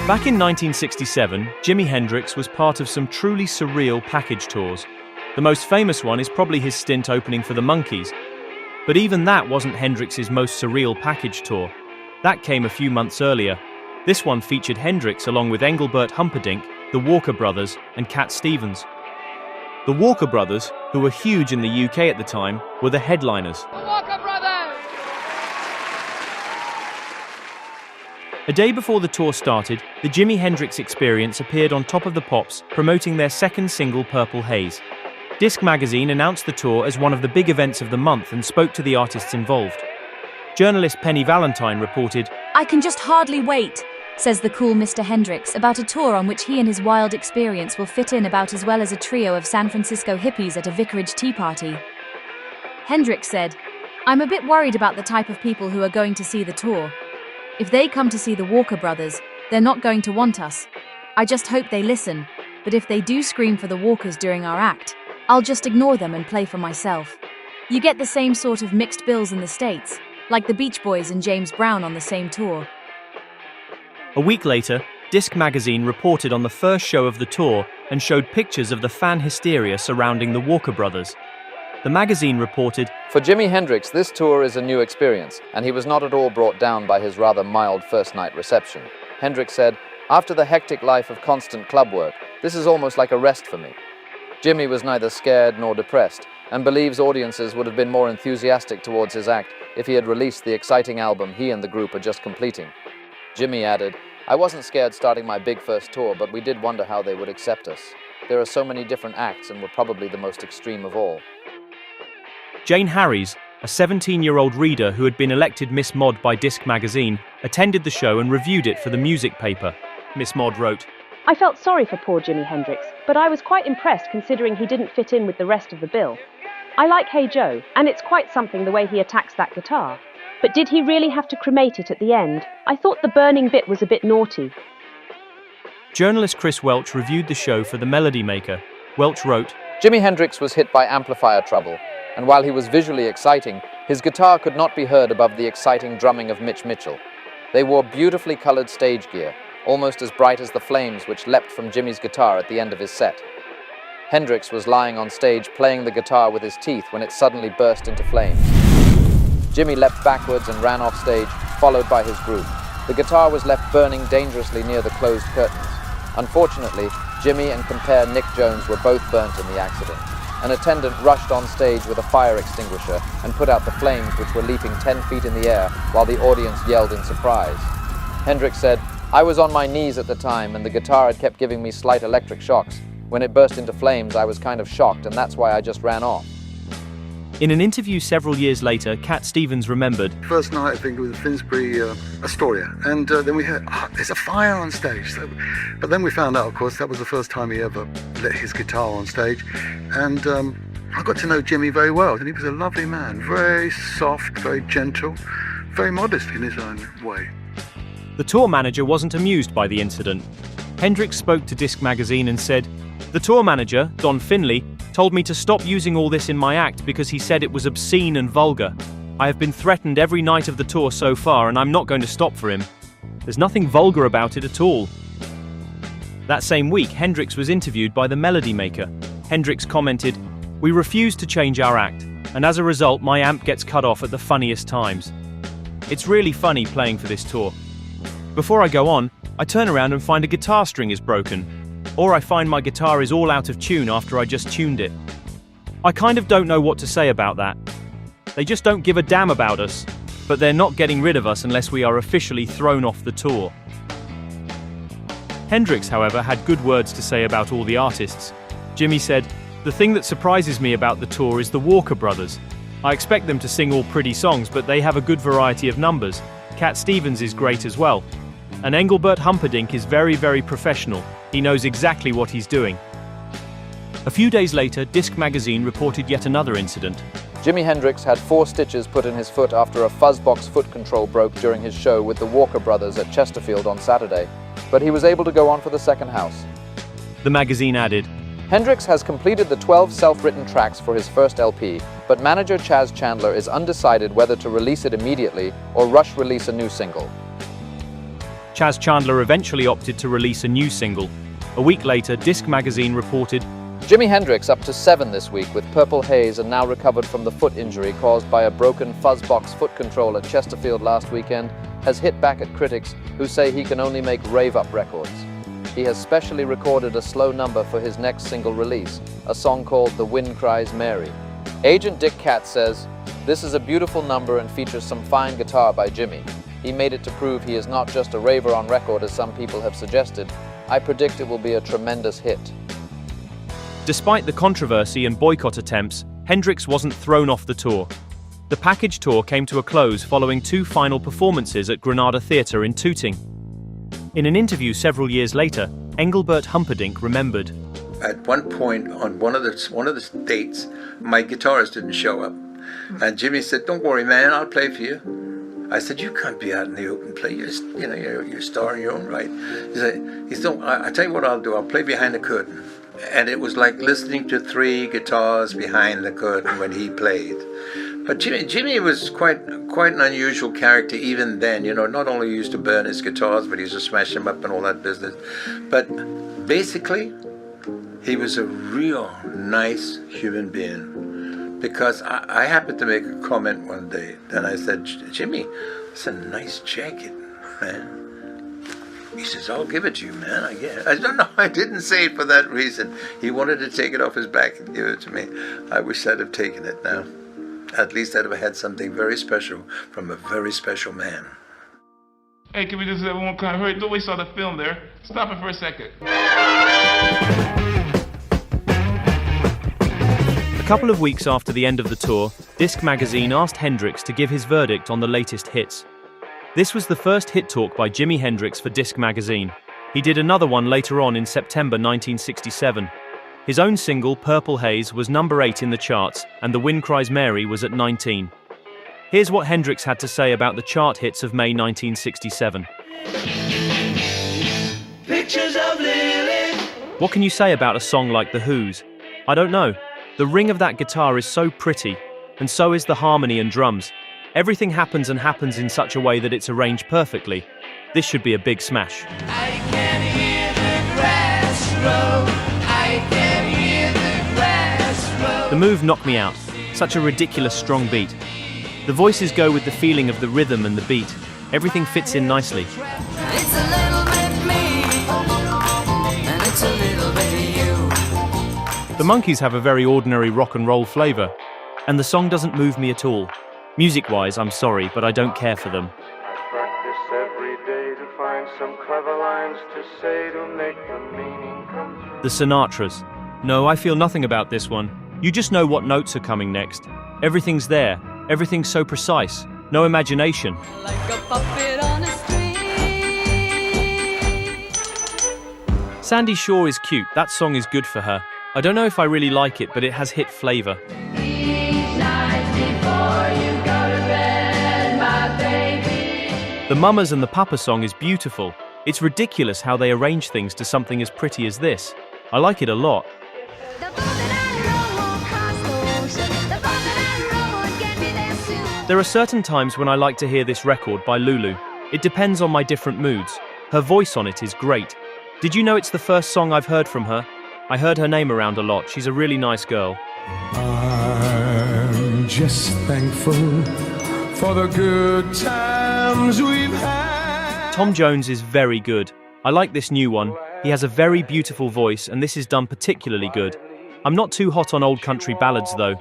Back in 1967, Jimi Hendrix was part of some truly surreal package tours. The most famous one is probably his stint opening for the Monkees. But even that wasn't Hendrix's most surreal package tour. That came a few months earlier. This one featured Hendrix along with Engelbert Humperdinck, the Walker Brothers, and Cat Stevens. The Walker Brothers, who were huge in the UK at the time, were the headliners. The Walker Brothers! A day before the tour started, the Jimi Hendrix Experience appeared on Top of the Pops, promoting their second single, Purple Haze. Disc magazine announced the tour as one of the big events of the month and spoke to the artists involved. Journalist Penny Valentine reported, "I can just hardly wait," says the cool Mr. Hendrix about a tour on which he and his wild experience will fit in about as well as a trio of San Francisco hippies at a vicarage tea party. Hendrix said, "I'm a bit worried about the type of people who are going to see the tour. If they come to see the Walker Brothers, they're not going to want us. I just hope they listen, but if they do scream for the Walkers during our act, I'll just ignore them and play for myself." You get the same sort of mixed bills in the States, like the Beach Boys and James Brown on the same tour. A week later, Disc magazine reported on the first show of the tour and showed pictures of the fan hysteria surrounding the Walker Brothers. The magazine reported, "For Jimi Hendrix, this tour is a new experience, and he was not at all brought down by his rather mild first-night reception. Hendrix said, "After the hectic life of constant club work, this is almost like a rest for me." Jimi was neither scared nor depressed, and believes audiences would have been more enthusiastic towards his act if he had released the exciting album he and the group are just completing. Jimi added, "I wasn't scared starting my big first tour, but we did wonder how they would accept us. There are so many different acts, and we're probably the most extreme of all." Jane Harries, a 17-year-old reader who had been elected Miss Mod by Disc magazine, attended the show and reviewed it for the music paper. Miss Mod wrote, "I felt sorry for poor Jimi Hendrix, but I was quite impressed considering he didn't fit in with the rest of the bill. I like Hey Joe, and it's quite something the way he attacks that guitar. But did he really have to cremate it at the end? I thought the burning bit was a bit naughty." Journalist Chris Welch reviewed the show for The Melody Maker. Welch wrote, Jimi Hendrix was hit by amplifier trouble, and while he was visually exciting, his guitar could not be heard above the exciting drumming of Mitch Mitchell. They wore beautifully colored stage gear, almost as bright as the flames which leapt from Jimmy's guitar at the end of his set. Hendrix was lying on stage playing the guitar with his teeth when it suddenly burst into flames. Jimi leapt backwards and ran off stage, followed by his group. The guitar was left burning dangerously near the closed curtains. Unfortunately, Jimi and compare Nick Jones were both burnt in the accident. An attendant rushed on stage with a fire extinguisher and put out the flames which were leaping 10 feet in the air while the audience yelled in surprise. Hendrix said, "I was on my knees at the time and the guitar had kept giving me slight electric shocks. When it burst into flames, I was kind of shocked and that's why I just ran off." In an interview several years later, Cat Stevens remembered, First night, I think it was Finsbury Astoria, and then we heard, there's a fire on stage. But then we found out, of course, that was the first time he ever lit his guitar on stage, and I got to know Jimi very well, and he was a lovely man, very soft, very gentle, very modest in his own way. The tour manager wasn't amused by the incident. Hendrix spoke to Disc magazine and said, "The tour manager, Don Finley, told me to stop using all this in my act because he said it was obscene and vulgar. I have been threatened every night of the tour so far and I'm not going to stop for him. There's nothing vulgar about it at all." That same week, Hendrix was interviewed by The Melody Maker. Hendrix commented, "We refuse to change our act, and as a result my amp gets cut off at the funniest times. It's really funny playing for this tour. Before I go on, I turn around and find a guitar string is broken. Or I find my guitar is all out of tune after I just tuned it. I kind of don't know what to say about that. They just don't give a damn about us, but they're not getting rid of us unless we are officially thrown off the tour." Hendrix, however, had good words to say about all the artists. Jimi said, "The thing that surprises me about the tour is the Walker Brothers. I expect them to sing all pretty songs, but they have a good variety of numbers. Cat Stevens is great as well. And Engelbert Humperdinck is very, very professional. He knows exactly what he's doing." A few days later, Disc magazine reported yet another incident. Jimi Hendrix had 4 stitches put in his foot after a fuzzbox foot control broke during his show with the Walker Brothers at Chesterfield on Saturday, but he was able to go on for the second house. The magazine added, Hendrix has completed the 12 self-written tracks for his first LP, but manager Chaz Chandler is undecided whether to release it immediately or rush release a new single. Chaz Chandler eventually opted to release a new single. A week later, Disc magazine reported, Jimi Hendrix up to 7 this week with purple haze and now recovered from the foot injury caused by a broken fuzzbox foot control at Chesterfield last weekend, has hit back at critics who say he can only make rave-up records. He has specially recorded a slow number for his next single release, a song called The Wind Cries Mary. Agent Dick Katz says, "This is a beautiful number and features some fine guitar by Jimi. He made it to prove he is not just a raver on record as some people have suggested. I predict it will be a tremendous hit." Despite the controversy and boycott attempts, Hendrix wasn't thrown off the tour. The package tour came to a close following 2 final performances at Granada Theatre in Tooting. In an interview several years later, Engelbert Humperdinck remembered, "At one point on one of the dates, my guitarist didn't show up, and Jimi said, 'Don't worry, man, I'll play for you.' I said, 'You can't be out in the open play. You're a star in your own right.' He said, I tell you what I'll do. I'll play behind the curtain." And it was like listening to 3 guitars behind the curtain when he played. But Jimi was quite an unusual character even then. Not only he used to burn his guitars, but he used to smash them up and all that business. But basically, he was a real nice human being. Because I happened to make a comment one day, and I said, "Jimi, it's a nice jacket, man." He says, "I'll give it to you, man, I guess." I don't know, I didn't say it for that reason. He wanted to take it off his back and give it to me. I wish I'd have taken it now. At least I'd have had something very special from a very special man. Hey, can we just have one kind of hurry? Don't waste all the film there. Stop it for a second. A couple of weeks after the end of the tour, Disc magazine asked Hendrix to give his verdict on the latest hits. This was the first hit talk by Jimi Hendrix for Disc magazine. He did another one later on in September 1967. His own single, Purple Haze, was number 8 in the charts, and The Wind Cries Mary was at 19. Here's what Hendrix had to say about the chart hits of May 1967. Pictures of Lily. What can you say about a song like The Who's? I don't know. The ring of that guitar is so pretty, and so is the harmony and drums. Everything happens in such a way that it's arranged perfectly. This should be a big smash. I can hear the grass grow. I can hear the grass grow. The move knocked me out. Such a ridiculous strong beat. The voices go with the feeling of the rhythm and the beat. Everything fits in nicely. It's a little bit me, and it's a little bit you. The Monkees have a very ordinary rock and roll flavor, and the song doesn't move me at all. Music-wise, I'm sorry, but I don't care for them. I practice every day to find some clever lines to say to make the meaning come through. The Sinatras. No, I feel nothing about this one. You just know what notes are coming next. Everything's there. Everything's so precise. No imagination. Like a puppet on a string. Sandy Shaw is cute. That song is good for her. I don't know if I really like it, but it has hit flavor. The Mamas and the Papa song is beautiful. It's ridiculous how they arrange things to something as pretty as this. I like it a lot. There are certain times when I like to hear this record by Lulu. It depends on my different moods. Her voice on it is great. Did you know it's the first song I've heard from her? I heard her name around a lot. She's a really nice girl. I'm just thankful for the good times we've had. Tom Jones is very good. I like this new one. He has a very beautiful voice, and this is done particularly good. I'm not too hot on old country ballads though.